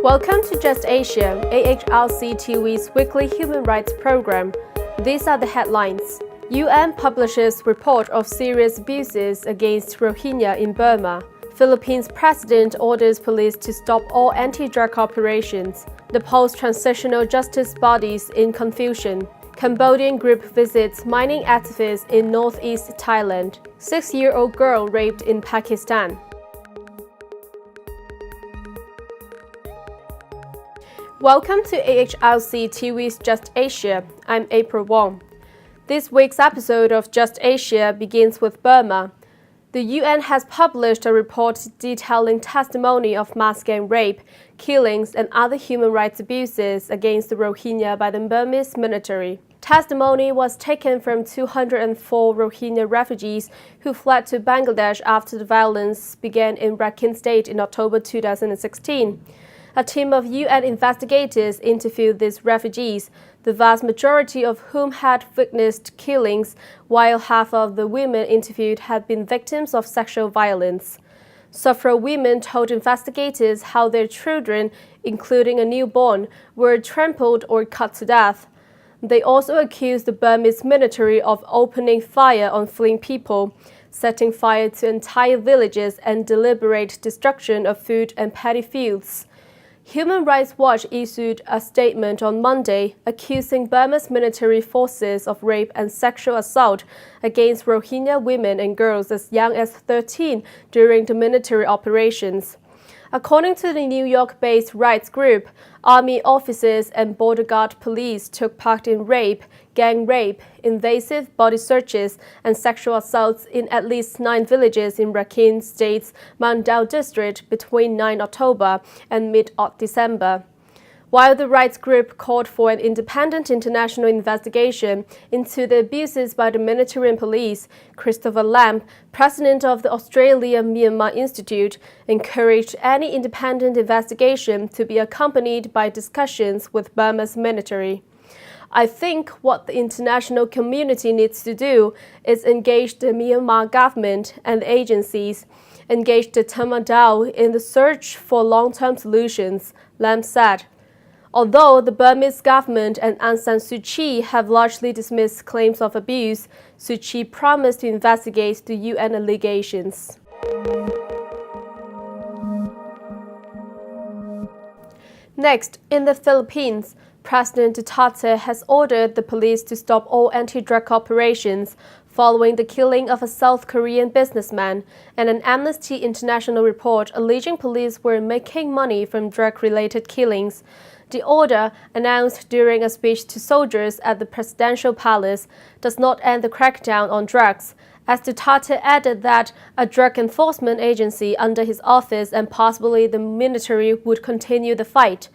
Welcome to Just Asia, AHRC TV's weekly human rights program. These are the headlines. UN publishes report of serious abuses against Rohingya in Burma. Philippines president orders police to stop all anti-drug operations. Nepal's transitional justice bodies in confusion. Cambodian group visits mining activists in northeast Thailand. 6-year-old girl raped in Pakistan. Welcome to AHRC TV's Just Asia. I'm April Wong. This week's episode of Just Asia begins with Burma. The UN has published a report detailing testimony of mass gang rape, killings, and other human rights abuses against the Rohingya by the Burmese military. Testimony was taken from 204 Rohingya refugees who fled to Bangladesh after the violence began in Rakhine State in October 2016. A team of UN investigators interviewed these refugees, the vast majority of whom had witnessed killings, while half of the women interviewed had been victims of sexual violence. Several women told investigators how their children, including a newborn, were trampled or cut to death. They also accused the Burmese military of opening fire on fleeing people, setting fire to entire villages, and deliberate destruction of food and paddy fields. Human Rights Watch issued a statement on Monday accusing Burma's military forces of rape and sexual assault against Rohingya women and girls as young as 13 during the military operations. According to the New York-based rights group, army officers and border guard police took part in rape, gang rape, invasive body searches, and sexual assaults in at least 9 villages in Rakhine State's Mandal district between 9 October and mid-December. While the rights group called for an independent international investigation into the abuses by the military and police, Christopher Lamb, president of the Australia-Myanmar Institute, encouraged any independent investigation to be accompanied by discussions with Burma's military. I think what the international community needs to do is engage the Myanmar government and agencies, engage the Tamil in the search for long-term solutions, Lamb said. Although the Burmese government and Aung San Suu Kyi have largely dismissed claims of abuse, Suu Kyi promised to investigate the UN allegations. Next, in the Philippines, President Duterte has ordered the police to stop all anti-drug operations following the killing of a South Korean businessman and an Amnesty International report alleging police were making money from drug-related killings. The order, announced during a speech to soldiers at the presidential palace, does not end the crackdown on drugs, as Duterte added that a drug enforcement agency under his office and possibly the military would continue the fight.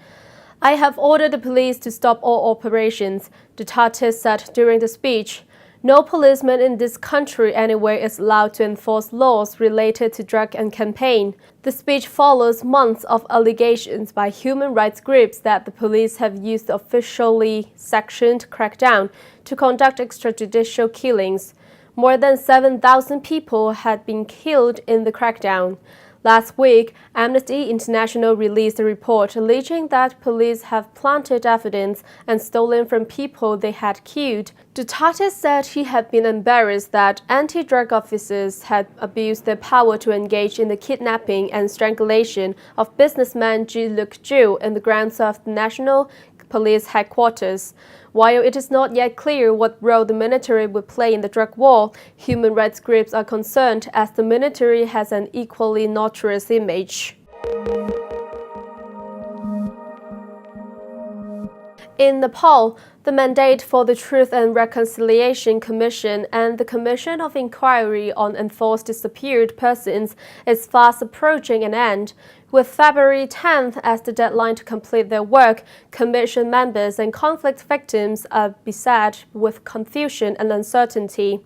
I have ordered the police to stop all operations, Duterte said during the speech. No policeman in this country anywhere is allowed to enforce laws related to drug and campaign. The speech follows months of allegations by human rights groups that the police have used the officially sanctioned crackdown to conduct extrajudicial killings. More than 7,000 people had been killed in the crackdown. Last week, Amnesty International released a report alleging that police have planted evidence and stolen from people they had killed. Duterte said he had been embarrassed that anti-drug officers had abused their power to engage in the kidnapping and strangulation of businessman Ji Luk Ju in the grounds of the National Police Headquarters. While it is not yet clear what role the military will play in the drug war, human rights groups are concerned as the military has an equally notorious image. In Nepal, the mandate for the Truth and Reconciliation Commission and the Commission of Inquiry on Enforced Disappeared Persons is fast approaching an end. With February 10th as the deadline to complete their work, Commission members and conflict victims are beset with confusion and uncertainty.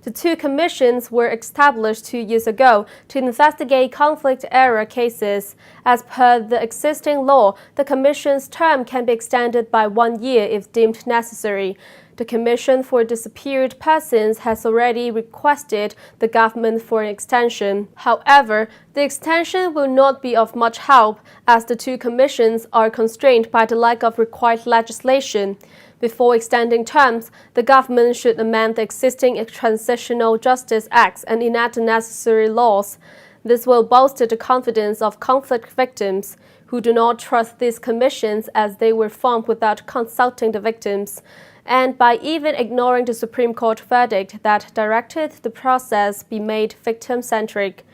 The two commissions were established 2 years ago to investigate conflict-era cases. As per the existing law, the commission's term can be extended by 1 year if deemed necessary. the Commission for Disappeared Persons has already requested the government for an extension. However, the extension will not be of much help as the two commissions are constrained by the lack of required legislation. Before extending terms, the government should amend the existing Transitional Justice Acts and enact the necessary laws. This will bolster the confidence of conflict victims, who do not trust these commissions as they were formed without consulting the victims, and by even ignoring the Supreme Court verdict that directed the process be made victim-centric.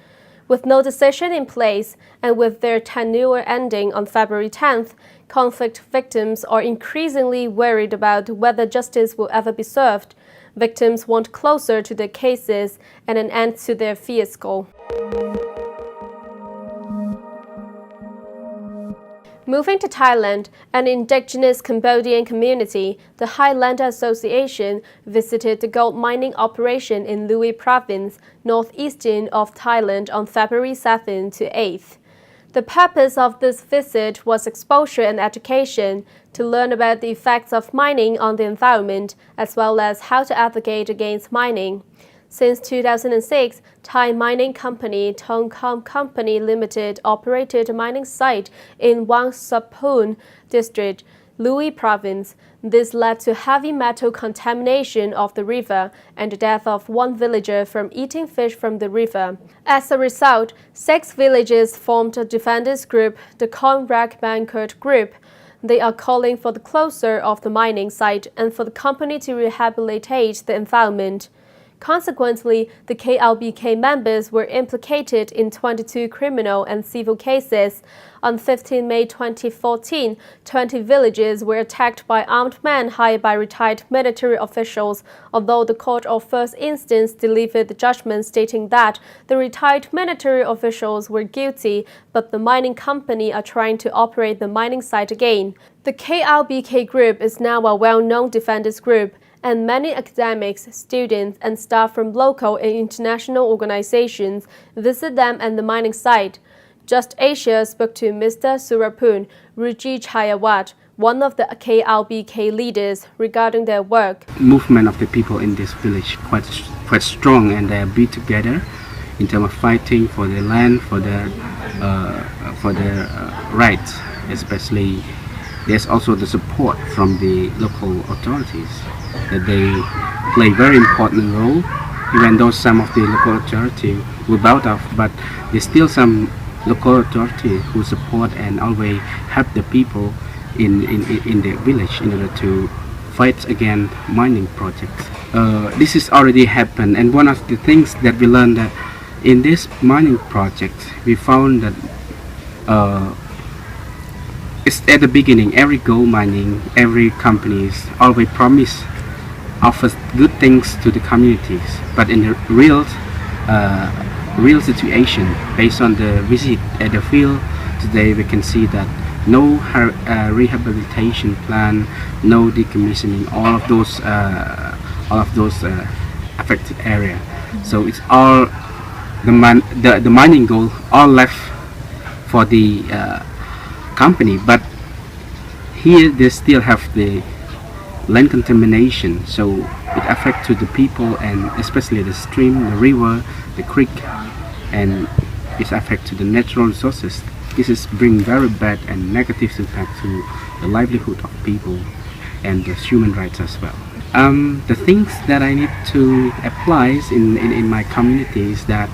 With no decision in place and with their tenure ending on February 10th, conflict victims are increasingly worried about whether justice will ever be served. Victims want closer to their cases and an end to their fiasco. Moving to Thailand, an indigenous Cambodian community, the Highland Association, visited the gold mining operation in Loei Province, northeastern of Thailand on February 7 to 8. The purpose of this visit was exposure and education to learn about the effects of mining on the environment, as well as how to advocate against mining. Since 2006, Thai mining company Thongkhom Company Limited operated a mining site in Wang Sapun district, Loei Province. This led to heavy metal contamination of the river and the death of one villager from eating fish from the river. As a result, 6 villages formed a defenders group, the Konrak Banker Group. They are calling for the closure of the mining site and for the company to rehabilitate the environment. Consequently, the KLBK members were implicated in 22 criminal and civil cases. On 15 May 2014, 20 villages were attacked by armed men hired by retired military officials, although the court of first instance delivered the judgment stating that the retired military officials were guilty, but the mining company are trying to operate the mining site again. The KLBK group is now a well-known defenders group, and many academics, students, and staff from local and international organizations visit them at the mining site. Just Asia spoke to Mr. Surapun Rujichayawat, one of the KLBK leaders, regarding their work. Movement of the people in this village quite strong, and they be together in terms of fighting for their land, for their rights. Especially, there's also the support from the local authorities that they play very important role. Even though some of the local authority will bow out, but there's still some local authority who support and always help the people in the village in order to fight against mining projects. This has already happened, and one of the things that we learned that in this mining project, we found that it's at the beginning, every gold mining, every companies always offers good things to the communities, but in the real situation, based on the visit at the field today, we can see that no rehabilitation plan, no decommissioning, all of those affected area. So it's all the mining gold all left for the company, but here they still have the land contamination, so it affects to the people, and especially the stream, the river, the creek, and it affects to the natural resources. This is bring very bad and negative impact to the livelihood of people and the human rights as well. The things that I need to apply in my community is that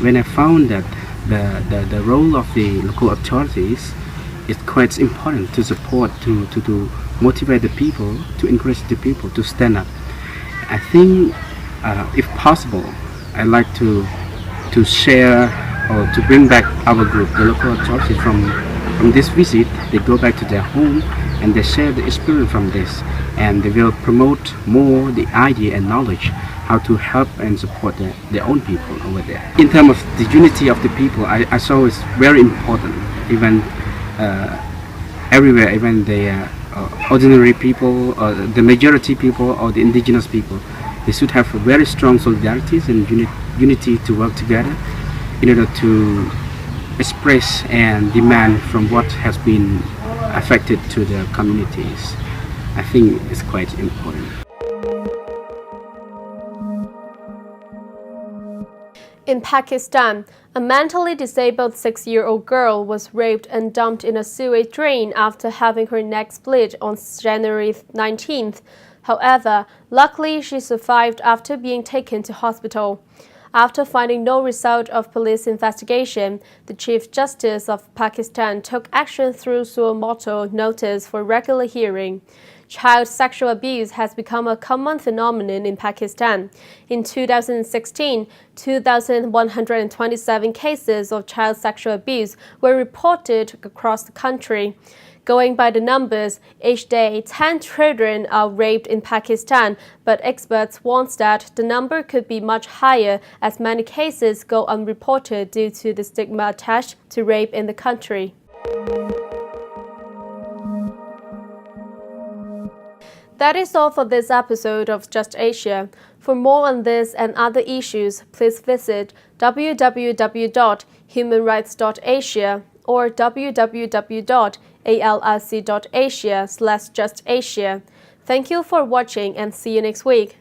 when I found that the role of the local authorities is quite important to support, to motivate the people, to encourage the people to stand up. I think, if possible, I'd like to share or to bring back our group, the local authorities from this visit. They go back to their home and they share the experience from this, and they will promote more the idea and knowledge how to help and support their own people over there. In terms of the unity of the people, I saw it's very important. Even everywhere, even the ordinary people, or the majority people, or the indigenous people, they should have a very strong solidarities and unity to work together in order to express and demand from what has been affected to their communities. I think it's quite important. In Pakistan, a mentally disabled 6-year-old girl was raped and dumped in a sewage drain after having her neck split on January 19th. However, luckily she survived after being taken to hospital. After finding no result of police investigation, the Chief Justice of Pakistan took action through suo motu notice for regular hearing. Child sexual abuse has become a common phenomenon in Pakistan. In 2016, 2,127 cases of child sexual abuse were reported across the country. Going by the numbers, each day 10 children are raped in Pakistan, but experts warn that the number could be much higher as many cases go unreported due to the stigma attached to rape in the country. That is all for this episode of Just Asia. For more on this and other issues, please visit www.humanrights.asia or www.alrc.asia/justasia. Thank you for watching and see you next week.